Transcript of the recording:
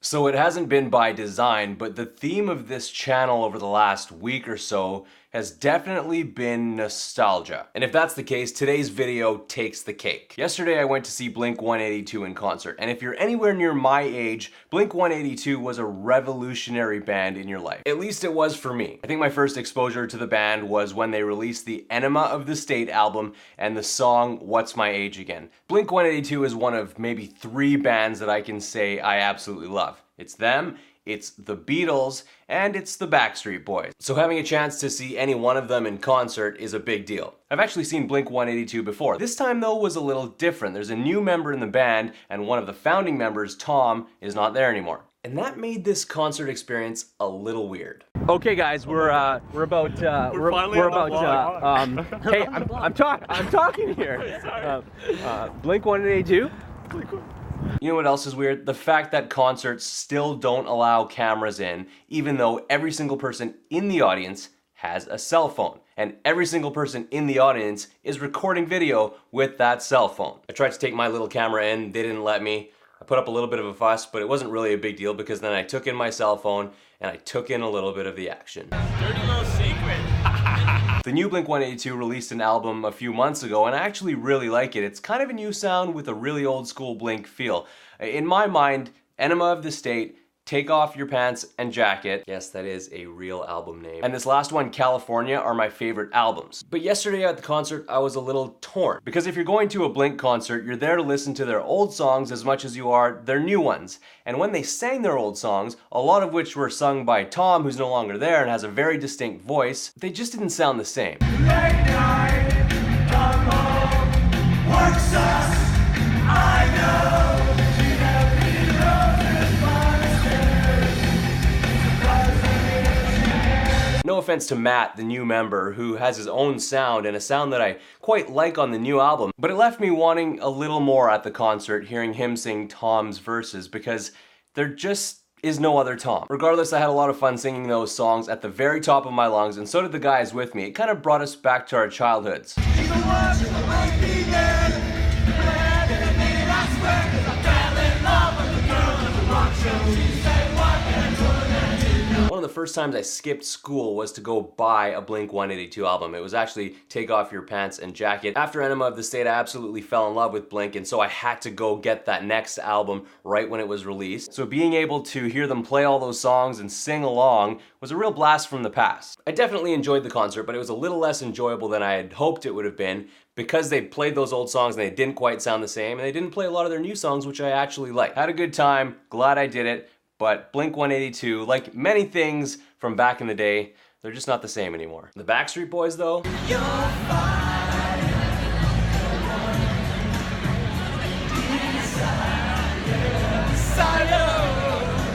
So it hasn't been by design, but the theme of this channel over the last week or so has definitely been nostalgia. And if that's the case, today's video takes the cake. Yesterday I went to see Blink-182 in concert, and if you're anywhere near my age, Blink-182 was a revolutionary band in your life. At least it was for me. I think my first exposure to the band was when they released the Enema of the State album and the song What's My Age Again. Blink-182 is one of maybe 3 bands that I can say I absolutely love. It's them, it's the Beatles, and it's the Backstreet Boys. So having a chance to see any one of them in concert is a big deal. I've actually seen Blink-182 before. This time though was a little different. There's a new member in the band, and one of the founding members, Tom, is not there anymore. And that made this concert experience a little weird. Okay guys, hey, I'm talking here. Blink-182. You know what else is weird? The fact that concerts still don't allow cameras in, even though every single person in the audience has a cell phone. And every single person in the audience is recording video with that cell phone. I tried to take my little camera in, they didn't let me. I put up a little bit of a fuss, but it wasn't really a big deal because then I took in my cell phone and I took in a little bit of the action. Dirty little secret. The new Blink-182 released an album a few months ago, and I actually really like it. It's kind of a new sound with a really old school Blink feel. In my mind, Enema of the State, Take Off Your Pants and Jacket, yes, that is a real album name, and this last one, California, are my favorite albums. But yesterday at the concert, I was a little torn. Because if you're going to a Blink concert, you're there to listen to their old songs as much as you are their new ones. And when they sang their old songs, a lot of which were sung by Tom, who's no longer there and has a very distinct voice, they just didn't sound the same. Late night, come home, works us, I know. No offense to Matt, the new member, who has his own sound and a sound that I quite like on the new album, but it left me wanting a little more at the concert hearing him sing Tom's verses because there just is no other Tom. Regardless, I had a lot of fun singing those songs at the very top of my lungs, and so did the guys with me. It kind of brought us back to our childhoods. One of the first times I skipped school was to go buy a Blink-182 album. It was actually Take Off Your Pants and Jacket. After Enema of the State, I absolutely fell in love with Blink, and so I had to go get that next album right when it was released. So being able to hear them play all those songs and sing along was a real blast from the past. I definitely enjoyed the concert, but it was a little less enjoyable than I had hoped it would have been because they played those old songs and they didn't quite sound the same, and they didn't play a lot of their new songs, which I actually liked. Had a good time, glad I did it. But Blink-182, like many things from back in the day, they're just not the same anymore. The Backstreet Boys, though? You're fine.